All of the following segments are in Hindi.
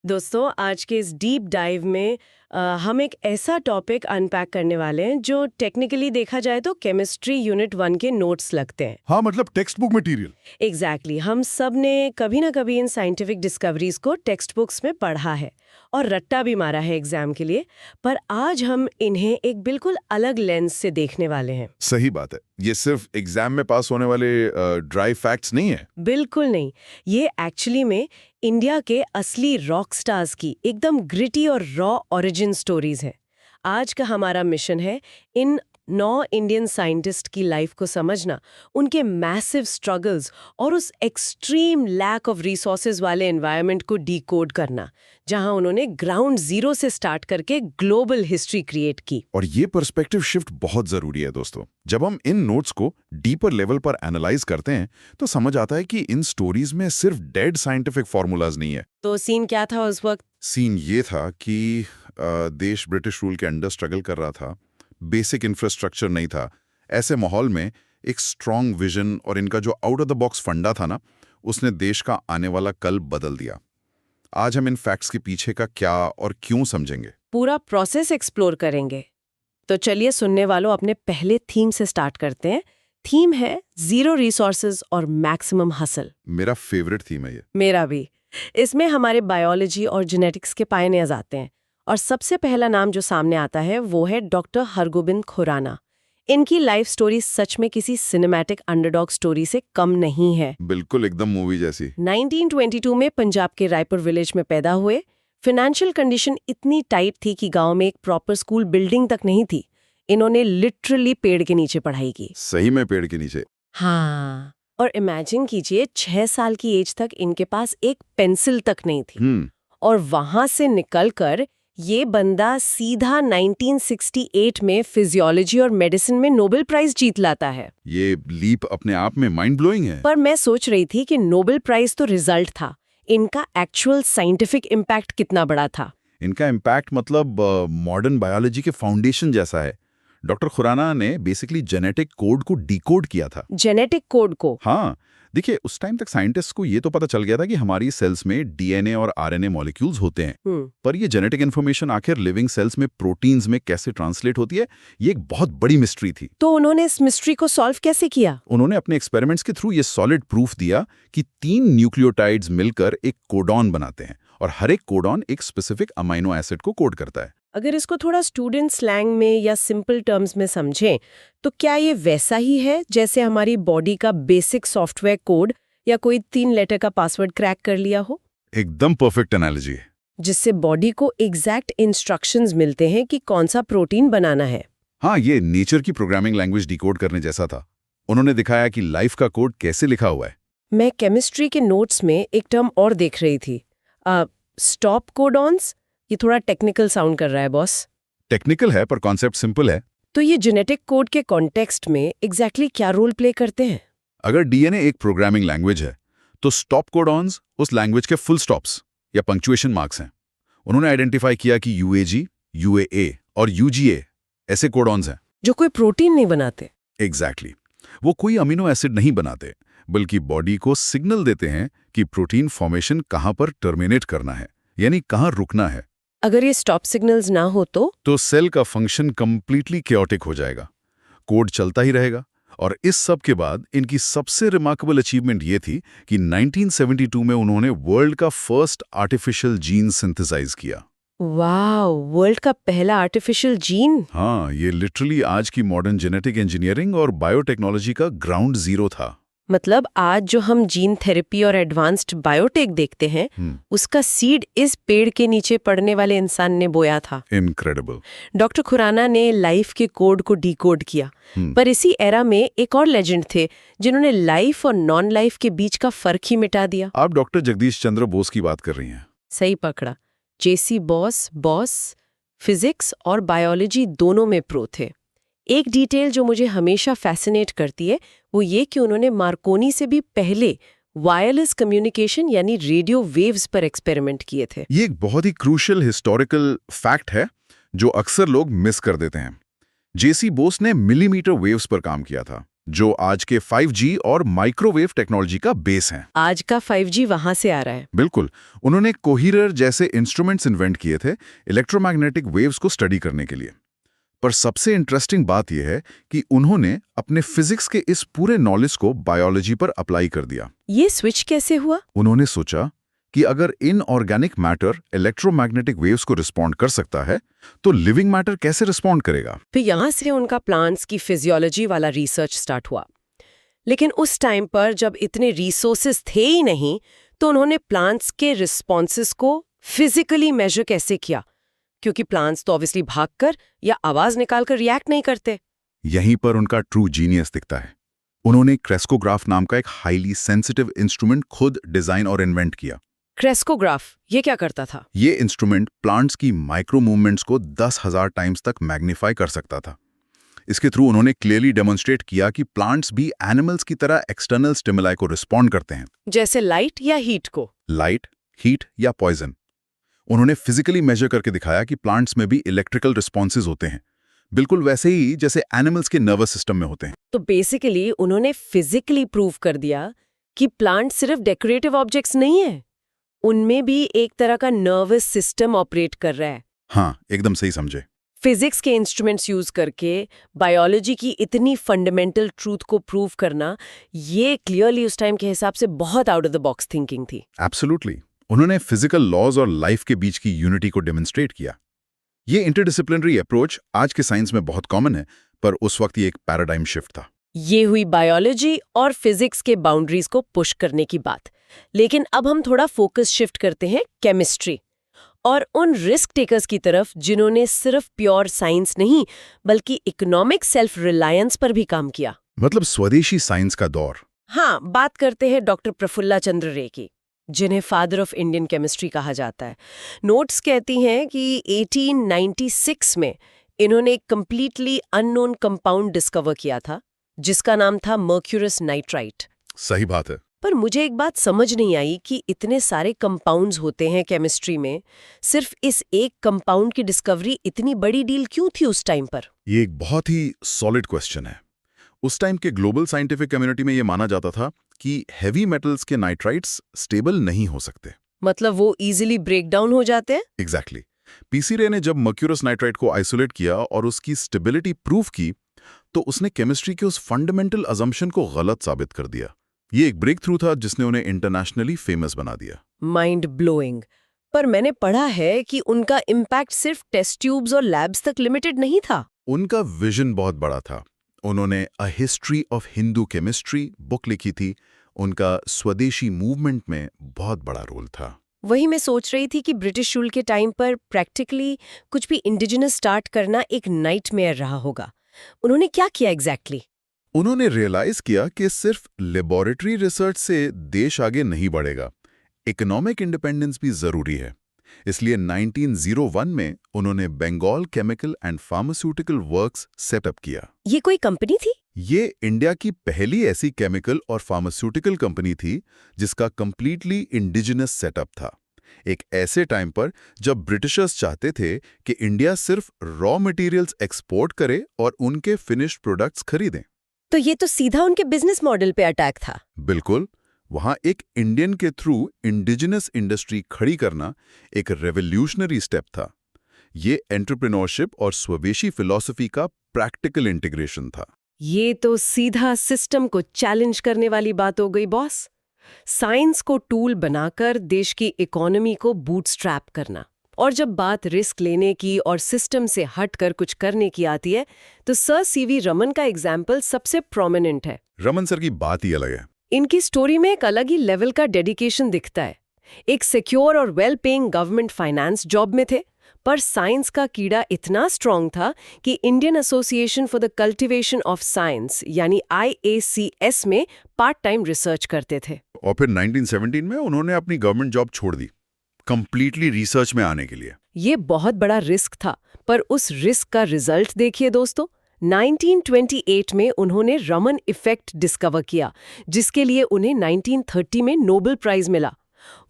दोस्तों आज के इस डीप डाइव में हम एक ऐसा टॉपिक अनपैक करने वाले हैं जो टेक्निकली देखा जाए तो केमिस्ट्री यूनिट 1 के नोट्स लगते हैं। हाँ, मतलब टेक्स्ट बुक मटेरियल। एग्जैक्टली हम सब ने कभी ना कभी इन साइंटिफिक डिस्कवरीज को टेक्स्ट बुक्स में पढ़ा है और रट्टा भी मारा है एग्जाम के लिए, पर आज हम इन्हें एक बिल्कुल अलग लेंस से देखने वाले हैं। सही बात है, ये सिर्फ एग्जाम में पास होने वाले ड्राई फैक्ट्स नहीं है। बिल्कुल नहीं, ये एक्चुअली में इंडिया के असली रॉक स्टार्स की एकदम ग्रिटी और रॉ ओरिजिन स्टोरीज है। आज का हमारा मिशन है इन 9 इंडियन साइंटिस्ट की लाइफ को समझना, उनके मैसिव स्ट्रगल्स और उस एक्सट्रीम लैक ऑफ रिसोर्सेज वाले एनवायरनमेंट को डीकोड करना, जहां उन्होंने ग्राउंड जीरो से स्टार्ट करके ग्लोबल हिस्ट्री क्रिएट की। और ये पर्सपेक्टिव शिफ्ट बहुत जरूरी है दोस्तों। जब हम इन नोट्स को डीपर लेवल पर एनालाइज करते हैं तो समझ आता है कि इन स्टोरीज में सिर्फ डेड साइंटिफिक फॉर्मूलाज नहीं है। तो सीन क्या था उस वक्त? सीन ये था कि देश ब्रिटिश रूल के अंडर स्ट्रगल कर रहा था, बेसिक इंफ्रास्ट्रक्चर नहीं था। ऐसे माहौल में एक स्ट्रॉन्ग विजन और इनका जो आउट ऑफ द बॉक्स फंडा था ना, उसने देश का आने वाला कल बदल दिया। आज हम इन फैक्ट्स के पीछे का क्या और क्यों समझेंगे, पूरा प्रोसेस एक्सप्लोर करेंगे। तो चलिए सुनने वालों, अपने पहले थीम से स्टार्ट करते हैं। थीम है जीरो रिसोर्सेज और मैक्सिमम हसल। मेरा फेवरेट थीम है ये। मेरा भी। इसमें हमारे बायोलॉजी और जेनेटिक्स के पायनियर्स आते हैं और सबसे पहला नाम जो सामने आता है वो है डॉक्टर हरगोबिंद खुराना। इनकी लाइफ स्टोरी सच में किसी सिनेमैटिक अंडरडॉग स्टोरी से कम नहीं है। बिल्कुल एकदम मूवी जैसी। 1922 में पंजाब के रायपुर विलेज में पैदा हुए। फाइनेंशियल कंडीशन इतनी टाइट थी कि गांव में एक प्रॉपर स्कूल बिल्डिंग तक नहीं थी। इन्होंने लिटरली पेड़ के नीचे पढ़ाई की। सही में पेड़ के नीचे। हाँ, और इमेजिन कीजिए 6 साल की एज तक इनके पास एक पेंसिल तक नहीं थी। और वहां से निकलकर ये बंदा सीधा 1968 में फिजियोलॉजी और मेडिसिन में नोबेल प्राइज जीत लाता है। ये लीप अपने आप में माइंड ब्लोइंग है। पर मैं सोच रही थी कि नोबेल प्राइज तो रिजल्ट था, इनका एक्चुअल साइंटिफिक इम्पैक्ट कितना बड़ा था। इनका इम्पैक्ट मतलब मॉडर्न बायोलॉजी के फाउंडेशन जैसा है। डॉक्टर खुराना ने बेसिकली जेनेटिक कोड को डिकोड किया था। जेनेटिक कोड को? हाँ, देखिए उस टाइम तक साइंटिस्ट को ये तो पता चल गया था कि हमारी सेल्स में डीएनए और आरएनए मॉलिक्यूल्स होते हैं, पर ये जेनेटिक इन्फॉर्मेशन आखिर लिविंग सेल्स में प्रोटीन्स में कैसे ट्रांसलेट होती है, ये एक बहुत बड़ी मिस्ट्री थी। तो उन्होंने इस मिस्ट्री को सॉल्व कैसे किया? उन्होंने अपने एक्सपेरिमेंट्स के थ्रू ये सॉलिड प्रूफ दिया कि 3 न्यूक्लियोटाइड्स मिलकर एक कोडॉन बनाते हैं और हर एक कोडॉन एक स्पेसिफिक अमाइनो एसिड को कोड करता है। अगर इसको थोड़ा स्टूडेंट स्लैंग में या सिंपल टर्म्स में समझें तो क्या ये वैसा ही है जैसे हमारी बॉडी का बेसिक सॉफ्टवेयर कोड या कोई 3 लेटर का पासवर्ड क्रैक कर लिया हो? एकदम परफेक्ट एनालॉजी है। जिससे बॉडी को एग्जैक्ट इंस्ट्रक्शंस मिलते हैं कि कौन सा प्रोटीन बनाना है। हाँ, ये नेचर की प्रोग्रामिंग लैंग्वेज डिकोड करने जैसा था। उन्होंने दिखाया कि लाइफ का कोड कैसे लिखा हुआ है। मैं केमिस्ट्री के नोट्स में एक टर्म और देख रही थी, स्टॉप कोडॉन्स। ये थोड़ा टेक्निकल साउंड कर रहा है बॉस। टेक्निकल है पर कॉन्सेप्ट सिंपल है। तो ये जेनेटिक कोड के कॉन्टेक्स्ट में एग्जैक्टली क्या रोल प्ले करते हैं? अगर डीएनए एक प्रोग्रामिंग लैंग्वेज है तो स्टॉप कोडॉन्स उस लैंग्वेज के फुल स्टॉप्स या पंक्चुएशन मार्क्स हैं। उन्होंने आइडेंटिफाई किया कि यूएजी, यूएए और यूजीए ऐसे कोडॉन्स हैं जो कोई प्रोटीन नहीं बनाते। एग्जैक्टली। वो कोई अमीनो एसिड नहीं बनाते, बल्कि बॉडी को सिग्नल देते हैं कि प्रोटीन फॉर्मेशन कहाँ पर टर्मिनेट करना है, यानी कहाँ रुकना है। अगर ये स्टॉप सिग्नल्स ना हो तो सेल का फंक्शन कंप्लीटली कैओटिक हो जाएगा, कोड चलता ही रहेगा। और इस सब के बाद इनकी सबसे रिमार्केबल अचीवमेंट ये थी कि 1972 में उन्होंने वर्ल्ड का फर्स्ट आर्टिफिशियल जीन सिंथेसाइज किया। वाओ, वर्ल्ड का पहला आर्टिफिशियल जीन? हाँ, ये लिटरली आज की मॉडर्न जेनेटिक इंजीनियरिंग और बायोटेक्नोलॉजी का ग्राउंड जीरो था। मतलब आज जो हम जीन थेरेपी और एडवांस्ड बायोटेक देखते हैं, उसका सीड इस पेड़ के नीचे पड़ने वाले इंसान ने बोया था। इनक्रेडिबल। डॉक्टर खुराना ने लाइफ के कोड को डिकोड किया। पर इसी एरा में एक और लेजेंड थे जिन्होंने लाइफ और नॉन लाइफ के बीच का फर्क ही मिटा दिया। आप डॉक्टर जगदीश चंद्र बोस की बात कर रही हैं। सही पकड़ा। जेसी बॉस फिजिक्स और बायोलॉजी दोनों में प्रो थे। एक डिटेल जो मुझे हमेशा फैसिनेट करती है वो ये कि उन्होंने मार्कोनी से भी पहले वायरलेस कम्युनिकेशन यानी रेडियो वेव्स पर एक्सपेरिमेंट किए थे। ये एक बहुत ही क्रूशियल हिस्टोरिकल फैक्ट है जो अक्सर लोग मिस कर देते हैं। जेसी बोस ने मिलीमीटर वेव्स पर काम किया था, जो आज के 5G और माइक्रोवेव टेक्नोलॉजी का बेस हैं। आज का 5G वहां से आ रहा है। बिल्कुल। उन्होंने कोहीरर जैसे इंस्ट्रूमेंट्स इन्वेंट किए थे इलेक्ट्रोमैग्नेटिक वेव्स को स्टडी करने के लिए। पर सबसे इंटरेस्टिंग बात यह है कि उन्होंने अपने फिजिक्स के इस पूरे नॉलेज को बायोलॉजी पर अप्लाई कर दिया। ये स्विच कैसे हुआ? उन्होंने सोचा कि अगर इनऑर्गेनिक मैटर इलेक्ट्रोमैग्नेटिक वेव्स को रिस्पॉन्ड कर सकता है तो लिविंग मैटर कैसे रिस्पॉन्ड करेगा। फिर यहाँ से उनका प्लांट्स की फिजियोलॉजी वाला रिसर्च स्टार्ट हुआ। लेकिन उस टाइम पर जब इतने रिसोर्सेज थे ही नहीं, तो उन्होंने प्लांट्स के रिस्पॉन्सेस को फिजिकली मेजर कैसे किया? क्योंकि प्लांट्स तो ऑब्वियसली भागकर या आवाज निकालकर रिएक्ट नहीं करते। यहीं पर उनका ट्रू जीनियस दिखता है। उन्होंने क्रेस्कोग्राफ नाम का एक हाईली सेंसिटिव इंस्ट्रूमेंट खुद डिजाइन और इन्वेंट किया। क्रेस्कोग्राफ ये क्या करता था? ये इंस्ट्रूमेंट प्लांट्स की माइक्रो मूवमेंट्स को 10,000 टाइम्स तक मैग्नीफाई कर सकता था। इसके थ्रू उन्होंने क्लियरली डेमोन्स्ट्रेट किया कि प्लांट्स भी एनिमल्स की तरह एक्सटर्नल स्टिमुलाई को रिस्पॉन्ड करते हैं। जैसे लाइट या हीट को? लाइट, हीट या पॉइजन। उन्होंने फिजिकली मेजर करके दिखाया कि प्लांट्स में भी इलेक्ट्रिकल रिस्पॉन्सेज होते हैं, बिल्कुल वैसे ही जैसे एनिमल्स के नर्वस सिस्टम में होते हैं। तो बेसिकली उन्होंने फिजिकली प्रूव कर दिया कि प्लांट सिर्फ डेकोरेटिव ऑब्जेक्ट्स नहीं है, उनमें भी एक तरह का नर्वस सिस्टम ऑपरेट कर रहा है। हाँ, एकदम सही समझे। फिजिक्स के इंस्ट्रूमेंट्स यूज करके बायोलॉजी की इतनी फंडामेंटल ट्रूथ को प्रूव करना, ये क्लियरली उस टाइम के हिसाब से बहुत out of the box thinking थी। एब्सोल्युटली। उन्होंने फिजिकल लॉज और लाइफ के बीच की यूनिटी को डेमोन्स्ट्रेट किया। ये इंटरडिसिप्लिनरी अप्रोच आज के साइंस में बहुत कॉमन है, पर उस वक्त ये एक पैराडाइम शिफ्ट था। ये हुई बायोलॉजी और फिजिक्स के बाउंड्रीज को पुश करने की बात। लेकिन अब हम थोड़ा फोकस शिफ्ट करते हैं केमिस्ट्री और उन रिस्क टेकर्स की तरफ जिन्होंने सिर्फ प्योर साइंस नहीं बल्कि इकोनॉमिक सेल्फ रिलायंस पर भी काम किया। मतलब स्वदेशी साइंस का दौर। हाँ, बात करते हैं डॉक्टर प्रफुल्ला चंद्र रे की, जिन्हें फादर ऑफ इंडियन केमिस्ट्री कहा जाता है। नोट्स कहती हैं कि 1896 में इन्होंने एक कंप्लीटली अननोन कंपाउंड डिस्कवर किया था जिसका नाम था मर्क्यूरस नाइट्राइट। सही बात है। पर मुझे एक बात समझ नहीं आई कि इतने सारे कंपाउंड्स होते हैं केमिस्ट्री में, सिर्फ इस एक कंपाउंड की डिस्कवरी इतनी बड़ी डील क्यों थी उस टाइम पर? ये एक बहुत ही सॉलिड क्वेश्चन है। उस टाइम के ग्लोबल साइंटिफिक कम्युनिटी में ये माना जाता था कि हेवी मेटल्स के नाइट्राइट्स स्टेबल नहीं हो सकते। मतलब वो इजीली ब्रेक डाउन हो जाते हैं? एग्जैक्टली। पीसी रे ने जब मर्क्यूरस नाइट्राइट को आइसोलेट किया और उसकी स्टेबिलिटी प्रूव की, तो उसने केमिस्ट्री के उस फंडामेंटल अजम्पशन को गलत साबित कर दिया। ये एक ब्रेक थ्रू था जिसने उन्हें इंटरनेशनली फेमस बना दिया। Mind blowing. पर मैंने पढ़ा है कि उनका इम्पैक्ट सिर्फ टेस्ट ट्यूब्स और लैब्स तक लिमिटेड नहीं था। उनका विजन बहुत बड़ा था। उन्होंने a history of Hindu chemistry book लिखी थी। उनका स्वदेशी मूवमेंट में बहुत बड़ा रोल था। वही मैं सोच रही थी कि ब्रिटिश रूल के टाइम पर प्रैक्टिकली कुछ भी इंडिजिनस स्टार्ट करना एक नाइटमेयर रहा होगा। उन्होंने क्या किया एग्जैक्टली? उन्होंने रियलाइज किया कि सिर्फ लेबोरेटरी रिसर्च से देश आगे नहीं बढ़ेगा, इकोनॉमिक इंडिपेंडेंस भी जरूरी है। इसलिए 1901 में उन्होंने Bengal chemical and pharmaceutical works set up किया। ये कोई कंपनी थी? ये इंडिया की पहली ऐसी केमिकल और फार्मास्यूटिकल कंपनी थी जिसका कंप्लीटली इंडिजिनस सेटअप था। एक ऐसे टाइम पर जब ब्रिटिशर्स चाहते थे कि इंडिया सिर्फ रॉ मटेरियल्स एक्सपोर्ट करे और उनके फिनिश्ड प्रोडक्ट्स खरीदें। तो ये तो सीधा उनके बिजनेस मॉडल पे अटैक था। बिल्कुल। वहां एक इंडियन के थ्रू इंडिजिनस इंडस्ट्री खड़ी करना एक रेवोल्यूशनरी स्टेप था। ये एंटरप्रेन्योरशिप और स्वदेशी फिलॉसफी का प्रैक्टिकल इंटीग्रेशन था। ये तो सीधा सिस्टम को चैलेंज करने वाली बात हो गई बॉस। साइंस को टूल बनाकर देश की इकोनॉमी को बूटस्ट्रैप करना। और जब बात रिस्क लेने की और सिस्टम से हटकर कुछ करने की आती है तो सर सीवी रमन का एग्जाम्पल सबसे प्रोमिनेंट है। रमन सर की बात ही अलग है। इनकी स्टोरी में एक अलग ही लेवल का डेडिकेशन दिखता है। एक सिक्योर और well paying government finance job में थे, पर साइंस का कीड़ा इतना स्ट्रांग था कि Indian association for the cultivation of science यानी IACS में पार्ट टाइम रिसर्च करते थे। और फिर 1917 में उन्होंने अपनी गवर्नमेंट जॉब छोड़ दी, कंप्लीटली रिसर्च में आने के लिए। ये बहुत बड़ा रिस्क था, पर उस रिस्क का रिजल्ट देखिए दोस्तों। 1928 में उन्होंने रमन इफेक्ट डिस्कवर किया, जिसके लिए उन्हें 1930 में नोबेल प्राइज मिला।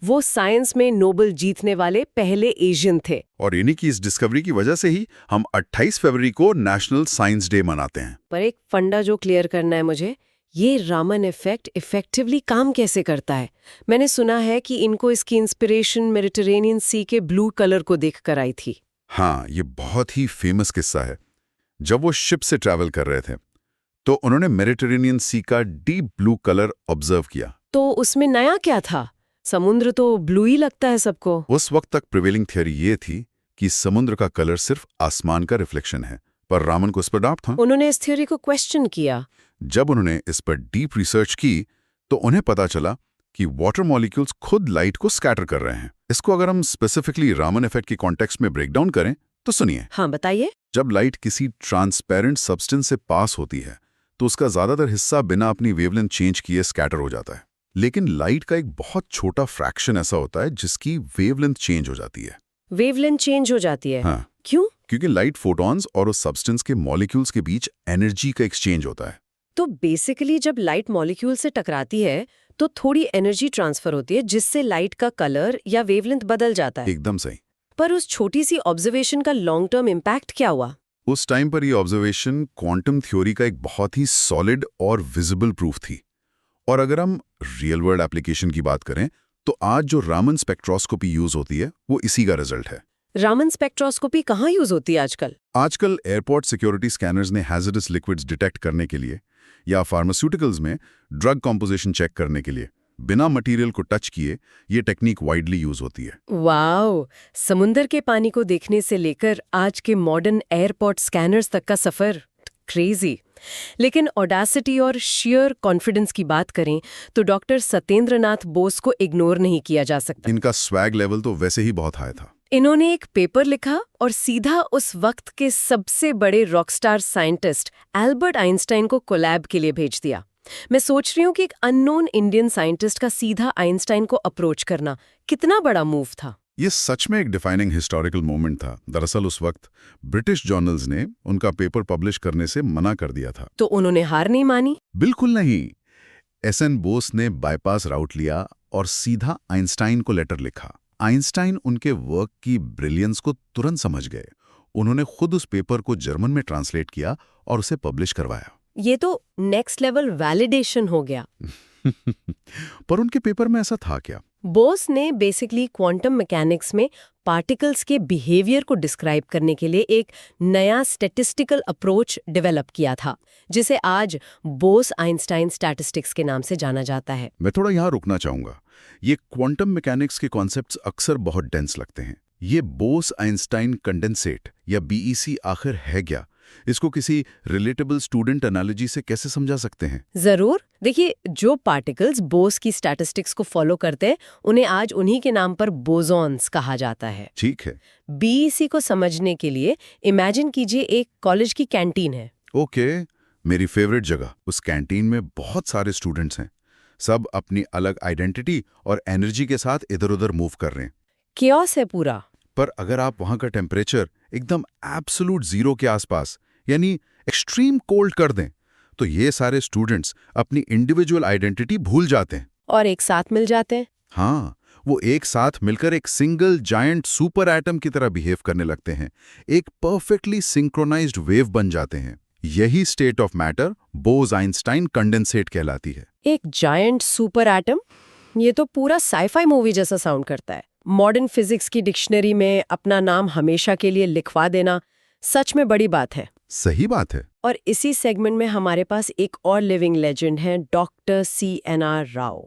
वो साइंस में नोबेल जीतने वाले पहले एशियन थे। और इन्हीं की इस डिस्कवरी की वजह से ही हम 28 फरवरी को नेशनल साइंस डे मनाते हैं। पर एक फंडा जो क्लियर करना है मुझे, ये रामन इफेक्ट इफेक्टिवली काम कैसे करता है? मैंने सुना है कि इनको इसकी इंस्पिरेशन मेडिटेरेनियन सी के ब्लू कलर को देखकर आई थी। हाँ, ये बहुत ही फेमस किस्सा है। जब वो शिप से ट्रैवल कर रहे थे तो उन्होंने मेडिटेरेनियन सी का डीप ब्लू कलर ऑब्जर्व किया। तो उसमें नया क्या था? समुद्र तो ब्लू ही लगता है सबको। उस वक्त तक प्रिवेलिंग थियरी ये थी कि समुद्र का कलर सिर्फ आसमान का रिफ्लेक्शन है, पर रामन को इस पर डाउट था। उन्होंने इस थ्योरी को क्वेश्चन किया। जब उन्होंने इस पर डीप रिसर्च की तो उन्हें पता चला कि वाटर मॉलिक्यूल्स खुद लाइट को स्कैटर कर रहे हैं। इसको अगर हम स्पेसिफिकली रामन इफेक्ट की कॉन्टेक्स्ट में ब्रेक डाउन करें तो सुनिए। हाँ, बताइए। जब लाइट किसी ट्रांसपेरेंट सब्सटेंस से पास होती है तो उसका ज्यादातर हिस्सा बिना अपनी वेवलेंथ चेंज किए स्कैटर हो जाता है, लेकिन लाइट का एक बहुत छोटा फ्रैक्शन ऐसा होता है जिसकी वेवलेंथ चेंज हो जाती है। वेवलेंथ चेंज हो जाती है? हाँ, क्यों? क्योंकि लाइट फोटॉन्स और उस सब्सटेंस के मॉलिक्यूल्स के बीच एनर्जी का एक्सचेंज होता है। तो बेसिकली जब लाइट मॉलिक्यूल से टकराती है तो थोड़ी एनर्जी ट्रांसफर होती है जिससे लाइट का कलर या वेवलेंथ बदल जाता है। एकदम सही। पर उस छोटी सी ऑब्जर्वेशन का लॉन्ग टर्म इम्पैक्ट क्या हुआ? उस टाइम पर ये ऑब्जर्वेशन क्वांटम थ्योरी का एक बहुत ही सॉलिड और विजिबल प्रूफ थी। और अगर हम रियल वर्ल्ड एप्लीकेशन की बात करें तो आज जो रामन स्पेक्ट्रोस्कोपी यूज होती है वो इसी का रिजल्ट है। रामन स्पेक्ट्रोस्कोपी कहाँ यूज होती है आजकल? आजकल एयरपोर्ट सिक्योरिटी स्कैनर्स ने हैजर्डस लिक्विड्स डिटेक्ट करने के लिए या फार्मास्यूटिकल्स में ड्रग कॉम्पोजिशन चेक करने के लिए बिना मटेरियल को टच किए ये टेक्निक वाइडली यूज होती है। वाओ! समुंदर के पानी को देखने से लेकर आज के मॉडर्न एयरपोर्ट स्कैनर्स तक का सफर, क्रेजी। लेकिन ऑडासिटी और शेयर कॉन्फिडेंस की बात करें तो डॉक्टर सत्येंद्र नाथ बोस को इग्नोर नहीं किया जा सकता। इनका स्वैग लेवल तो वैसे ही बहुत हाई था। इन्होंने एक पेपर लिखा और सीधा उस वक्त के सबसे बड़े रॉकस्टार साइंटिस्ट एल्बर्ट आइंस्टाइन को कोलैब के लिए भेज दिया। मैं सोच रही हूँ कि एक अननोन इंडियन साइंटिस्ट का सीधा आइंस्टाइन को अप्रोच करना कितना बड़ा मूव था। ये सच में एक डिफाइनिंग हिस्टोरिकल मोमेंट था। दरअसल उस वक्त ब्रिटिश जर्नल्स ने उनका पेपर पब्लिश करने से मना कर दिया था। तो उन्होंने हार नहीं मानी? बिल्कुल नहीं। एसएन बोस ने बाईपास राउट लिया और सीधा आइंस्टाइन को लेटर लिखा। आइंस्टाइन उनके वर्क की ब्रिलियंस को तुरंत समझ गए। उन्होंने खुद उस पेपर को जर्मन में ट्रांसलेट किया और उसे पब्लिश करवाया। ये तो नेक्स्ट लेवल वैलिडेशन हो गया। पर उनके पेपर में ऐसा था क्या? बोस ने बेसिकली क्वांटम मैकेनिक्स में पार्टिकल्स के बिहेवियर को डिस्क्राइब करने के लिए एक नया स्टैटिस्टिकल अप्रोच डेवलप किया था, जिसे आज बोस आइंस्टाइन स्टैटिस्टिक्स के नाम से जाना जाता है। मैं थोड़ा यहाँ रुकना चाहूंगा। ये क्वांटम मैकेनिक्स के कॉन्सेप्ट्स अक्सर बहुत डेंस लगते हैं। ये बोस आइंस्टाइन कंडेंसेट या बीईसी आखिर है क्या? इसको किसी रिलेटेबल स्टूडेंट एनालॉजी से कैसे समझा सकते हैं? जरूर। देखिए, जो पार्टिकल्स बोस की स्टैटिस्टिक्स को फॉलो करते हैं उन्हें आज उन्हीं के नाम पर बोसॉन्स कहा जाता है। ठीक है। बीईसी को समझने के लिए इमेजिन कीजिए एक कॉलेज की कैंटीन है। ओके, मेरी फेवरेट जगह। उस कैंटीन में बहुत सारे स्टूडेंट्स हैं, सब अपनी अलग आइडेंटिटी और एनर्जी के साथ इधर उधर मूव कर रहे हैं। कियोस है पूरा। पर अगर आप वहां का टेम्परेचर एकदम एब्सोल्यूट जीरो के आसपास यानी एक्सट्रीम कोल्ड कर दें तो ये सारे स्टूडेंट्स अपनी इंडिविजुअल आइडेंटिटी भूल जाते हैं और एक साथ मिल जाते हैं। हाँ, वो एक साथ मिलकर एक सिंगल जायंट सुपर एटम की तरह बिहेव करने लगते हैं, एक परफेक्टली सिंक्रोनाइज्ड वेव बन जाते हैं। यही state of matter Bose Einstein condensate कहलाती है। एक जायंट सुपर एटम? ये तो पूरा साइफाई मूवी जैसा साउंड करता है। मॉडर्न फिजिक्स की डिक्शनरी में अपना नाम हमेशा के लिए लिखवा देना सच में बड़ी बात है। सही बात है। और इसी सेगमेंट में हमारे पास एक और लिविंग लेजेंड है, डॉक्टर CNR राव।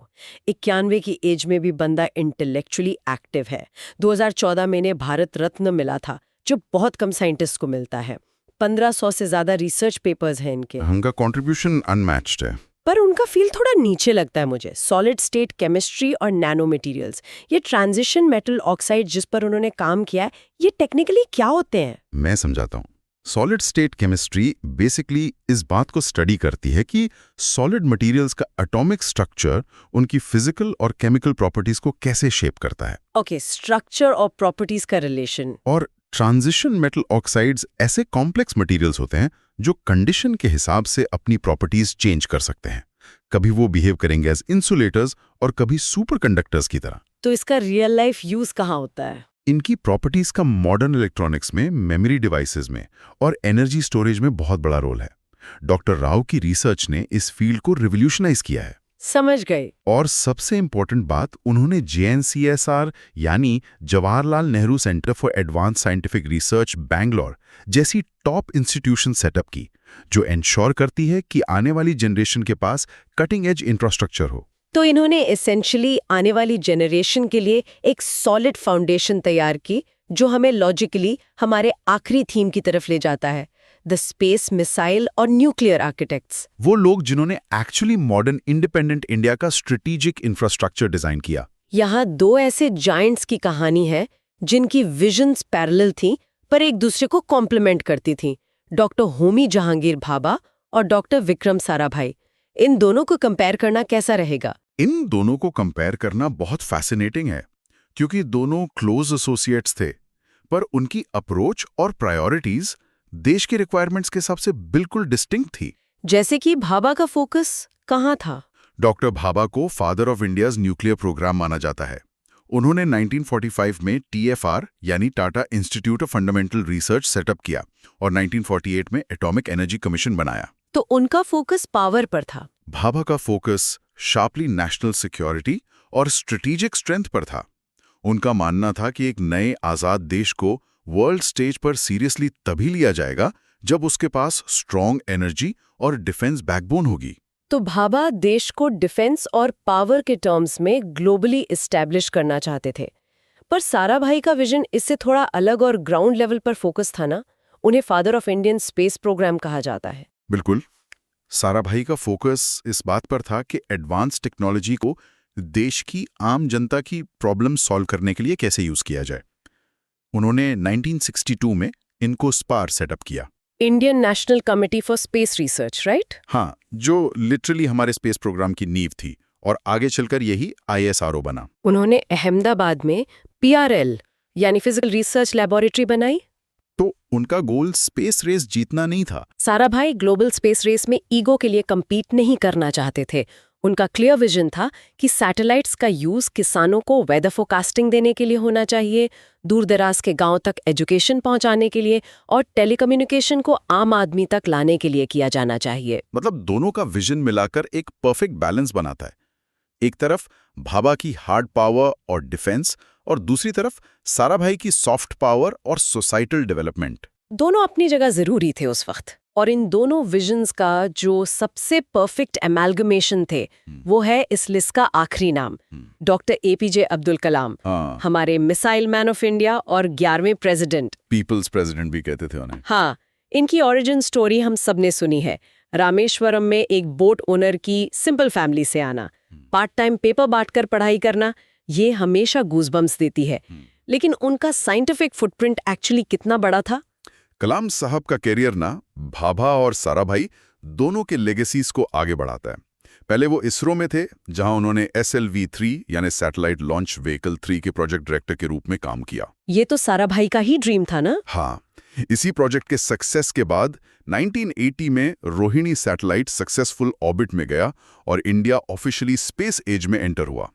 91 की एज में भी बंदा इंटेलेक्चुअली एक्टिव है। 2014 में इन्हें भारत रत्न मिला था, जो बहुत कम साइंटिस्ट को मिलता है। 1500 से ज्यादा रिसर्च पेपर्स हैं इनके। उनका कंट्रीब्यूशन अनमैच्ड है। पर उनका फील्ड थोड़ा नीचे लगता है मुझे। सॉलिड स्टेट केमिस्ट्री और नैनो मटेरियल्स, ये ट्रांजिशन मेटल ऑक्साइड जिस पर उन्होंने काम किया है, ये टेक्निकली क्या होते हैं? मैं समझाता हूँ। सॉलिड स्टेट केमिस्ट्री बेसिकली इस बात को स्टडी करती है कि सॉलिड मटेरियल्स का एटॉमिक स्ट्रक्चर उनकी फिजिकल और केमिकल प्रॉपर्टीज को कैसे शेप करता है। ओके, स्ट्रक्चर और प्रॉपर्टीज का रिलेशन। और ट्रांजिशन मेटल ऑक्साइड्स ऐसे कॉम्प्लेक्स मटेरियल्स होते हैं जो कंडीशन के हिसाब से अपनी प्रॉपर्टीज चेंज कर सकते हैं। कभी वो बिहेव करेंगे एज इंसुलेटर्स और कभी सुपर कंडक्टर्स की तरह। तो इसका रियल लाइफ यूज कहाँ होता है? इनकी प्रॉपर्टीज का मॉडर्न इलेक्ट्रॉनिक्स में, मेमोरी डिवाइसेस में और एनर्जी स्टोरेज में बहुत बड़ा रोल है। डॉक्टर राव की रिसर्च ने इस फील्ड को रिवोल्यूशनाइज किया है। समझ गए। और सबसे इंपॉर्टेंट बात, उन्होंने JNCSR यानी Jawaharlal Nehru centre for advance scientific research Bangalore जैसी टॉप इंस्टीट्यूशन सेटअप की, जो एंश्योर करती है कि आने वाली जनरेशन के पास कटिंग एज इंफ्रास्ट्रक्चर हो। तो इन्होंने एसेंशियली आने वाली जनरेशन के लिए एक सॉलिड फाउंडेशन तैयार की, जो हमें लॉजिकली हमारे आखिरी थीम की तरफ ले जाता है, द स्पेस, मिसाइल और न्यूक्लियर आर्किटेक्ट्स। वो लोग जिन्होंने एक्चुअली मॉडर्न इंडिपेंडेंट इंडिया का स्ट्रेटेजिक इंफ्रास्ट्रक्चर डिजाइन किया। यहाँ दो ऐसे जायंट्स की कहानी है जिनकी विजन्स पैरेलल थी पर एक दूसरे को कॉम्प्लीमेंट करती थी, डॉक्टर होमी जहांगीर भाभा और डॉक्टर विक्रम साराभाई। इन दोनों को कंपेयर करना कैसा रहेगा? इन दोनों को कंपेयर करना बहुत फैसिनेटिंग है, क्योंकि दोनों क्लोज एसोसिएट्स थे, पर उनकी अप्रोच और प्रायोरिटीज देश की रिक्वायरमेंट्स के हिसाब से बिल्कुल डिस्टिंक्ट थी। जैसे कि भाभा का फोकस कहाँ था? डॉक्टर भाभा को father of India's nuclear programme माना जाता है। उन्होंने 1945 में TFR यानी Tata institute of fundamental research set up किया और 1948 में एटॉमिक एनर्जी कमीशन बनाया। तो उनका फोकस पावर पर था। भाभा का फोकस शार्पली नेशनल सिक्योरिटी और स्ट्रेटेजिक स्ट्रेंथ पर था। उनका मानना था कि एक नए आजाद देश को वर्ल्ड स्टेज पर सीरियसली तभी लिया जाएगा जब उसके पास स्ट्रॉन्ग एनर्जी और डिफेंस बैकबोन होगी। तो भाभा देश को डिफेंस और पावर के टर्म्स में ग्लोबली इस्टेब्लिश करना चाहते थे, पर साराभाई का विजन इससे थोड़ा अलग और ग्राउंड लेवल पर फोकस था ना। उन्हें father of Indian space programme कहा जाता है। बिल्कुल, साराभाई का फोकस इस बात पर था कि एडवांस टेक्नोलॉजी को देश की आम जनता की प्रॉब्लम सॉल्व करने के लिए कैसे यूज किया जाए। उन्होंने 1962 में इनको स्पार सेटअप किया, Indian national committee for space research, right? हाँ, जो लिटरली हमारे स्पेस प्रोग्राम की नींव थी और आगे चलकर यही ISRO बना। उन्होंने अहमदाबाद में PRL यानी फिजिकल रिसर्च लैबोरेटरी बनाई। तो उनका गोल स्पेस रेस जीतना नहीं था। साराभाई ग्लोबल स्पेस रेस में ईगो के लिए compete नहीं करना चाहते थे। उनका क्लियर विजन था कि सैटेलाइट्स का यूज किसानों को वेदर फोरकास्टिंग देने के लिए होना चाहिए, दूर दराज के गांव तक एजुकेशन पहुंचाने के लिए और टेलीकम्युनिकेशन को आम आदमी तक लाने के लिए किया जाना चाहिए। मतलब दोनों का विजन मिलाकर एक परफेक्ट बैलेंस बनाता है। एक तरफ भाभा की हार्ड पावर और डिफेंस और दूसरी तरफ साराभाई की सॉफ्ट पावर और सोसाइटल डेवलपमेंट। दोनों अपनी जगह जरूरी थे उस वक्त, और इन दोनों विजन्स का जो सबसे परफेक्ट एमैल्गमेशन थे वो है इस लिस्ट का आखिरी नाम, डॉक्टर APJ अब्दुल कलाम। हमारे मिसाइल मैन ऑफ इंडिया और 11वें प्रेसिडेंट, पीपल्स प्रेसिडेंट भी कहते थे उन्हें। हाँ, इनकी ओरिजिन स्टोरी हम सबने सुनी है। रामेश्वरम में एक बोट ओनर की सिंपल फैमिली से आना, पार्ट टाइम पेपर बांटकर पढ़ाई करना, ये हमेशा गूज़बम्स देती है। लेकिन उनका साइंटिफिक फुटप्रिंट एक्चुअली कितना बड़ा था? कलाम साहब का कैरियर ना भाभा और साराभाई दोनों के लेगेसीज को आगे बढ़ाता है। पहले वो इसरो में थे, जहां उन्होंने SLV-3 यानी सैटेलाइट लॉन्च व्हीकल 3 के प्रोजेक्ट डायरेक्टर के रूप में काम किया। ये तो साराभाई का ही ड्रीम था ना? हाँ, इसी प्रोजेक्ट के सक्सेस के बाद 1980 में रोहिणी सैटेलाइट सक्सेसफुल ऑर्बिट में गया और इंडिया ऑफिशियली स्पेस एज में एंटर हुआ।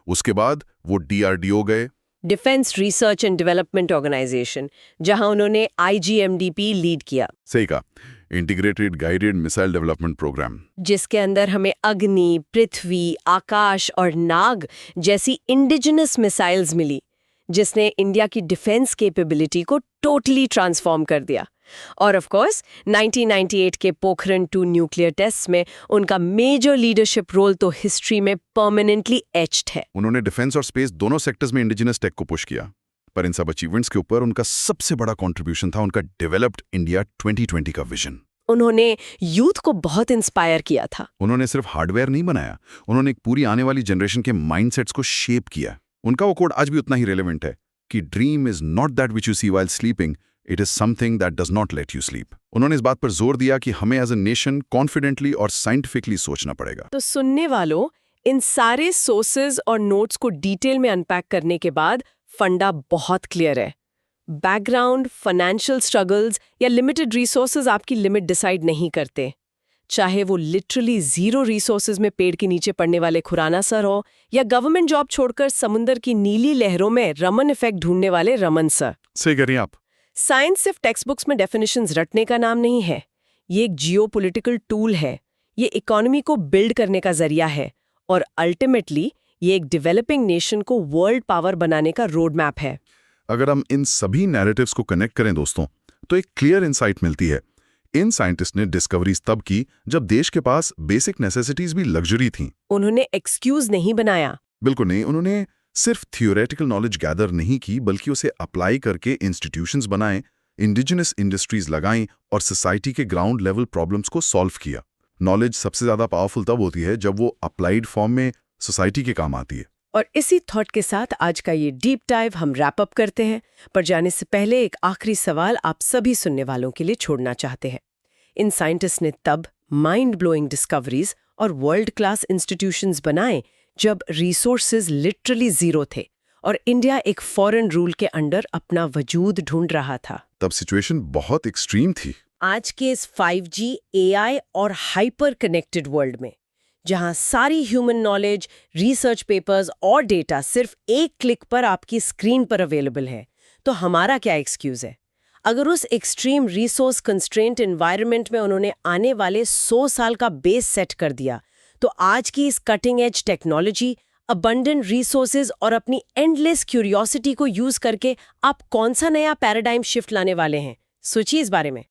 उसके बाद वो DRDO गए, defence research and development organisation, जहां उन्होंने IGMDP लीड किया। सही कहा, integrated guided missile development programme, जिसके अंदर हमें अग्नि, पृथ्वी, आकाश और नाग जैसी इंडिजिनस मिसाइल्स मिली, जिसने इंडिया की डिफेंस कैपेबिलिटी को टोटली ट्रांसफॉर्म कर दिया। और ऑफ कोर्स 1998 के पोखरण 2 न्यूक्लियर टेस्ट में उनका मेजर लीडरशिप रोल तो हिस्ट्री में परमानेंटली एच्ड है। उन्होंने डिफेंस और स्पेस दोनों सेक्टर्स में इंडिजिनस टेक को पुश किया, पर इन सब अचीवमेंट्स के ऊपर उनका सबसे बड़ा कंट्रीब्यूशन था उनका डेवलप्ड इंडिया 2020 का विजन। उन्होंने यूथ को बहुत इंस्पायर किया था। उन्होंने सिर्फ हार्डवेयर नहीं बनाया, उन्होंने एक पूरी आने वाली जनरेशन के माइंडसेट्स को शेप किया। उनका वो कोड आज भी उतना ही रेलेवेंट है कि dream is not that which you see while sleeping, it is something that does not let you sleep. उन्होंने इस बात पर जोर दिया कि हमें एज अ नेशन कॉन्फिडेंटली और साइंटिफिकली सोचना पड़ेगा। तो सुनने वालों, इन सारे सोर्सेज और नोट्स को डिटेल में अनपैक करने के बाद फंडा बहुत क्लियर है। बैकग्राउंड, फाइनेंशियल स्ट्रगल्स या लिमिटेड रिसोर्सेज आपकी लिमिट डिसाइड नहीं करते। चाहे वो लिटरली जीरो रिसोर्सेज में पेड़ के नीचे पड़ने वाले खुराना सर हो या गवर्नमेंट जॉब छोड़कर समुंदर की नीली लहरों में रमन इफेक्ट ढूंढने वाले रमन सर। सही करिए आप। साइंस सिर्फ टेक्स्ट बुक्स में डेफिनेशंस रटने का नाम नहीं है, ये एक जियोपॉलिटिकल टूल है, ये इकोनॉमी को बिल्ड करने का जरिया है और अल्टीमेटली ये एक डेवलपिंग नेशन को वर्ल्ड पावर बनाने का रोड मैप है। अगर हम इन सभी नैरेटिव्स को कनेक्ट करें दोस्तों, तो एक क्लियर इंसाइट मिलती है। इन साइंटिस्ट ने डिस्कवरीज तब की जब देश के पास बेसिक नेसेसिटीज भी लग्जरी थीं। उन्होंने एक्सक्यूज नहीं बनाया। बिल्कुल नहीं, उन्होंने सिर्फ थियोरेटिकल नॉलेज गैदर नहीं की बल्कि उसे अप्लाई करके इंस्टीट्यूशंस बनाए, इंडिजिनस इंडस्ट्रीज लगाईं और सोसाइटी के ग्राउंड लेवल प्रॉब्लम्स को सॉल्व किया। नॉलेज सबसे ज्यादा पावरफुल तब होती है जब वो अप्लाइड फॉर्म में सोसाइटी के काम आती है। और इसी थॉट के साथ आज का ये डीप डाइव हम रैप अप करते हैं, पर जाने से पहले एक आखिरी सवाल आप सभी सुनने वालों के लिए छोड़ना चाहते हैं। इन साइंटिस्ट ने तब माइंड ब्लोइंग डिस्कवरीज और वर्ल्ड क्लास इंस्टीट्यूशंस बनाए जब रिसोर्सेज लिटरली जीरो थे और इंडिया एक फॉरेन रूल के अंडर अपना वजूद ढूंढ रहा था। तब सिचुएशन बहुत एक्सट्रीम थी। आज के इस 5G, AI और हाइपर कनेक्टेड वर्ल्ड में, जहां सारी ह्यूमन नॉलेज, रिसर्च पेपर्स और डेटा सिर्फ एक क्लिक पर आपकी स्क्रीन पर अवेलेबल है, तो हमारा क्या एक्सक्यूज है? अगर उस एक्सट्रीम रिसोर्स कंस्ट्रेंट एनवायरनमेंट में उन्होंने आने वाले 100 साल का बेस सेट कर दिया, तो आज की इस cutting edge technology, abundant resources और अपनी एंडलेस क्यूरियोसिटी को यूज करके आप कौन सा नया पैराडाइम शिफ्ट लाने वाले हैं? सोचिए इस बारे में।